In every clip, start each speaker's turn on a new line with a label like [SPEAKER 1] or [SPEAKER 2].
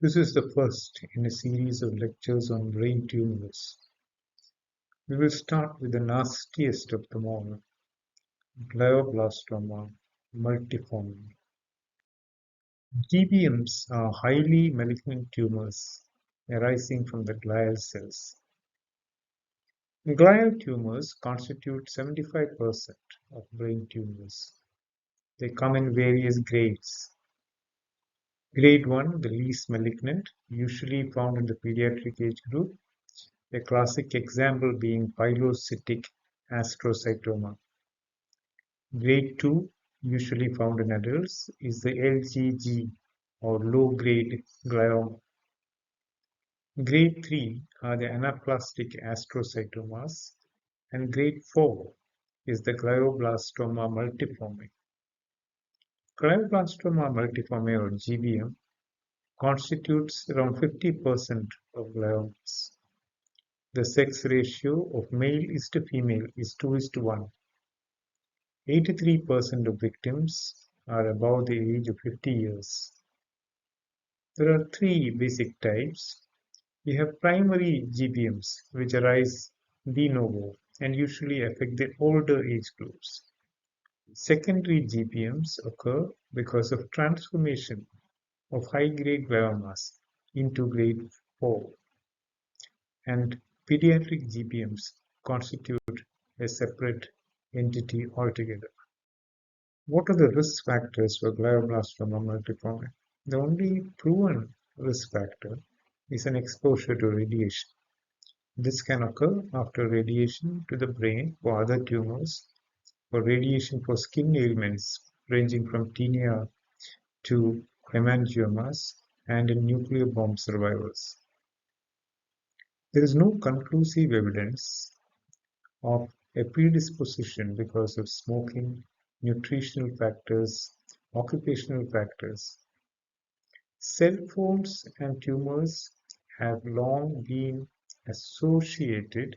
[SPEAKER 1] This is the first in a series of lectures on brain tumors. We will start with the nastiest of them all, glioblastoma multiforme. GBMs are highly malignant tumors arising from the glial cells. Glial tumors constitute 75% of brain tumors. They come in various grades. Grade 1, the least malignant, usually found in the pediatric age group, a classic example being pilocytic astrocytoma. Grade 2, usually found in adults, is the LGG or low-grade glioma. Grade 3 are the anaplastic astrocytomas, and grade 4 is the glioblastoma multiforme. Glioblastoma multiforme or GBM constitutes around 50% of gliomas. The sex ratio of male is to female is 2:1. 83% of victims are above the age of 50 years. There are three basic types. We have primary GBMs, which arise de novo and usually affect the older age groups. Secondary GBMs occur because of transformation of high-grade gliomas into grade 4, and pediatric GBMs constitute a separate entity altogether. What are the risk factors for glioblastoma multiforme? The only proven risk factor is an exposure to radiation. This can occur after radiation to the brain for other tumors, or radiation for skin ailments ranging from tinea to hemangiomas, and in nuclear bomb survivors. There is no conclusive evidence of a predisposition because of smoking, nutritional factors, occupational factors. Cell phones and tumors have long been associated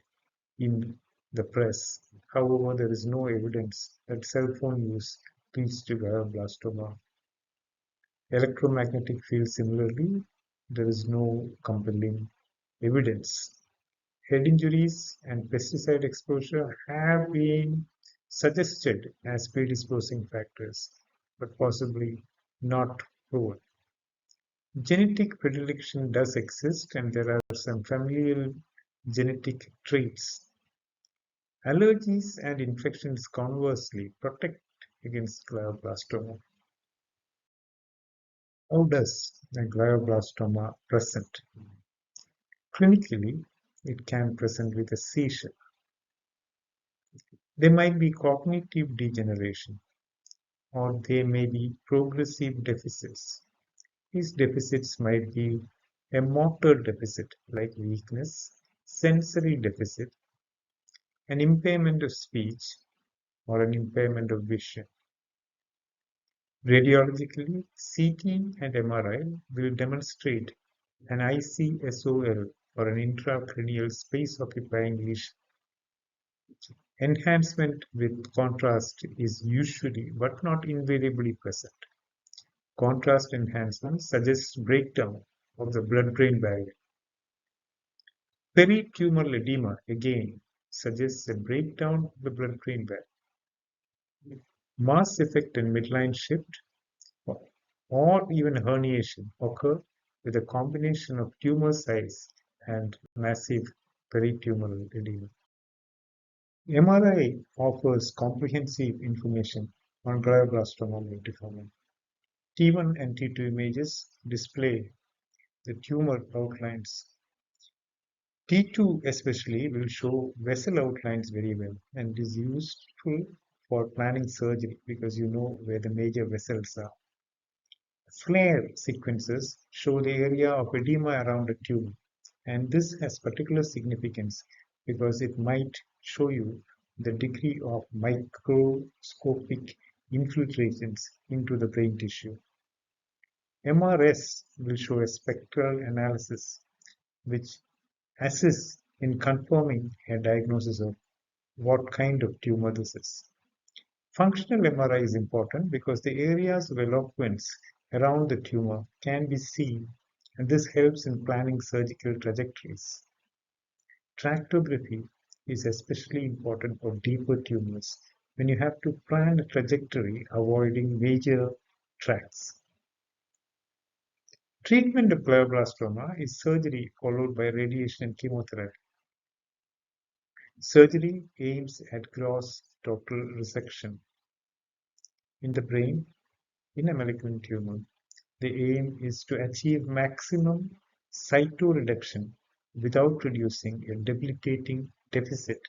[SPEAKER 1] in the press. However, there is no evidence that cell phone use leads to glioblastoma. Electromagnetic field similarly, there is no compelling evidence. Head injuries and pesticide exposure have been suggested as predisposing factors, but possibly not proven. Genetic predilection does exist, and there are some familial genetic traits. Allergies and infections conversely protect against glioblastoma. How does a glioblastoma present? Clinically, it can present with a seizure. There might be cognitive degeneration, or there may be progressive deficits. These deficits might be a motor deficit like weakness, sensory deficit, an impairment of speech, or an impairment of vision. Radiologically, CT and MRI will demonstrate an ICSOL or an intracranial space-occupying lesion. Enhancement with contrast is usually but not invariably present. Contrast enhancement suggests breakdown of the blood-brain barrier. Peritumoral edema, again, suggests a breakdown of the blood-brain barrier. Mass effect and midline shift or even herniation occur with a combination of tumor size and massive peritumoral edema. MRI offers comprehensive information on glioblastoma multiforme. T1 and T2 images display the tumor outlines. T2 especially will show vessel outlines very well and is useful for planning surgery because you know where the major vessels are. Flare sequences show the area of edema around a tumor, and this has particular significance because it might show you the degree of microscopic infiltrations into the brain tissue. MRS will show a spectral analysis which assists in confirming a diagnosis of what kind of tumor this is. Functional MRI is important because the areas of eloquence around the tumor can be seen and this helps in planning surgical trajectories. Tractography is especially important for deeper tumors when you have to plan a trajectory avoiding major tracts. Treatment of glioblastoma is surgery followed by radiation and chemotherapy. Surgery aims at gross total resection in the brain in a malignant tumor. The aim is to achieve maximum cytoreduction without producing a debilitating deficit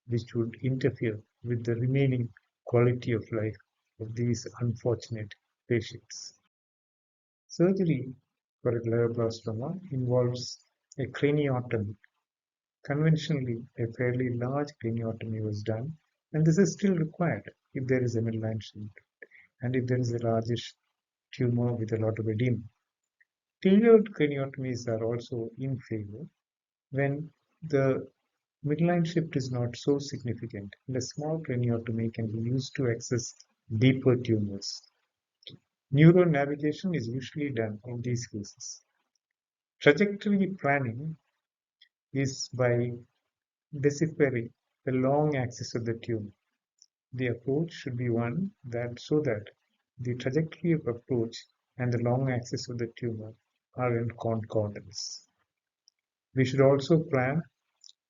[SPEAKER 1] which would interfere with the remaining quality of life of these unfortunate patients. Surgery for a glioblastoma involves a craniotomy. Conventionally, a fairly large craniotomy was done, and this is still required if there is a midline sheath and if there is a largish tumor with a lot of edema. Tailored craniotomies are also in favor when the midline shift is not so significant, and a small craniotomy can be used to access deeper tumors. Neuronavigation is usually done in these cases. Trajectory planning is by deciphering the long axis of the tumor. The approach should be one that so that the trajectory of approach and the long axis of the tumor are in concordance. We should also plan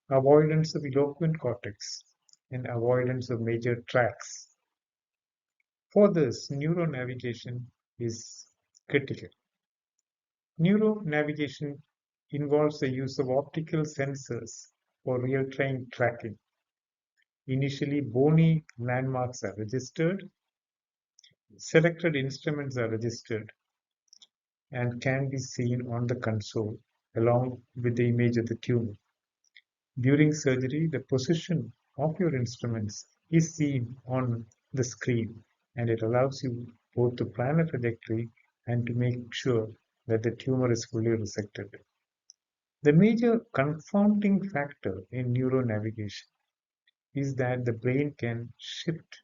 [SPEAKER 1] avoidance of eloquent cortex and avoidance of major tracts. For this, neuronavigation is critical. Neuronavigation involves the use of optical sensors for real-time tracking. Initially, bony landmarks are registered, selected instruments are registered, and can be seen on the console along with the image of the tumor. During surgery, the position of your instruments is seen on the screen, and it allows you both to plan a trajectory and to make sure that the tumor is fully resected. The major confounding factor in neuronavigation is that the brain can shift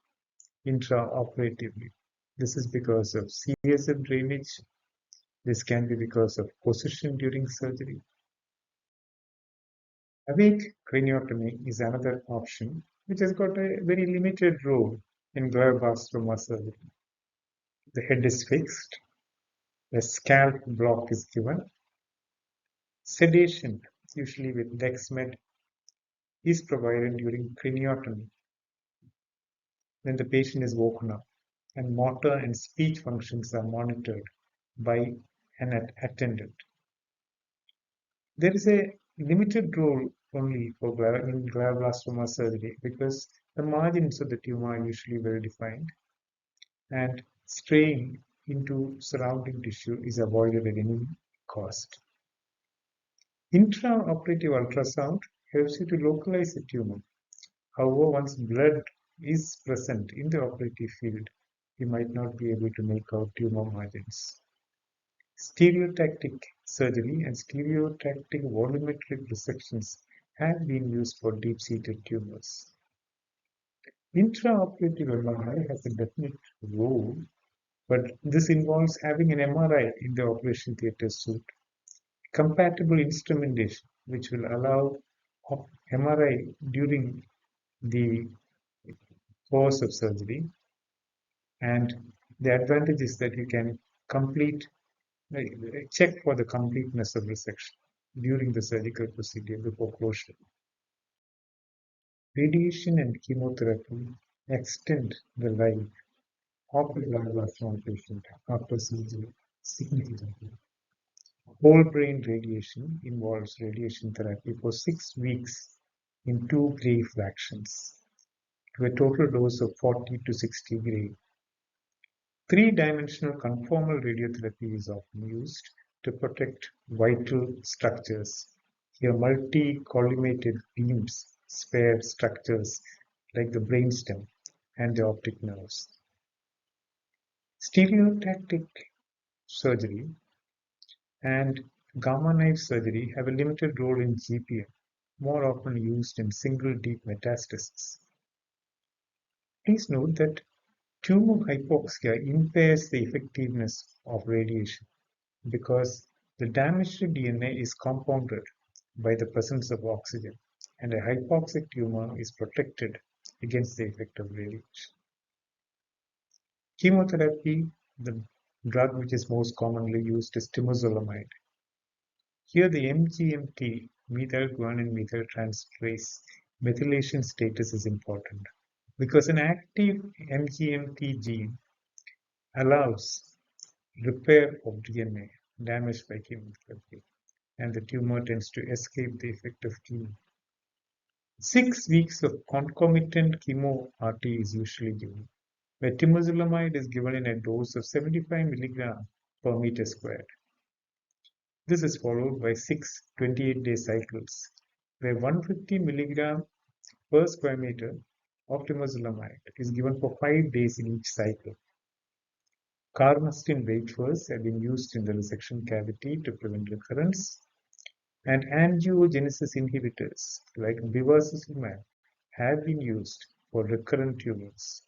[SPEAKER 1] intraoperatively. This is because of CSF drainage. This can be because of position during surgery. Awake craniotomy is another option which has got a very limited role in glioblastoma surgery. The head is fixed, a scalp block is given, sedation, usually with Dexmed, is provided during craniotomy when the patient is woken up, and motor and speech functions are monitored by an attendant. There is a limited role only for in glioblastoma surgery because the margins of the tumor are usually well defined and straying into surrounding tissue is avoided at any cost. Intraoperative ultrasound helps you to localize the tumor. However, once blood is present in the operative field, you might not be able to make out tumor margins. Stereotactic surgery and stereotactic volumetric resections have been used for deep-seated tumors. Intraoperative MRI has a definite role, but this involves having an MRI in the operation theatre suite, compatible instrumentation, which will allow MRI during the course of surgery, and the advantage is that you can complete check for the completeness of resection during the surgical procedure before closure. Radiation and chemotherapy extend the life of the glioblastoma patient after surgery significantly. Whole brain radiation involves radiation therapy for 6 weeks in 2 gray fractions to a total dose of 40 to 60 gray. Three-dimensional conformal radiotherapy is often used to protect vital structures. Here, multi-collimated beams spare structures like the brainstem and the optic nerves. Stereotactic surgery and gamma knife surgery have a limited role in GPM, more often used in single deep metastases. Please note that tumor hypoxia impairs the effectiveness of radiation because The damaged DNA is compounded by the presence of oxygen, and a hypoxic tumor is protected against the effect of radiation. Chemotherapy, the drug which is most commonly used is temozolomide. Here the MGMT, methylguanine methyltransferase methylation status is important because an active MGMT gene allows repair of DNA damaged by chemotherapy, and the tumor tends to escape the effect of chemo. 6 weeks of concomitant chemo-RT is usually given, where temozolomide is given in a dose of 75 mg per meter squared. This is followed by 6 28-day cycles, where 150 mg per square meter of temozolomide is given for 5 days in each cycle. Carnosine wafers have been used in the resection cavity to prevent recurrence, and angiogenesis inhibitors like bevacizumab have been used for recurrent tumors.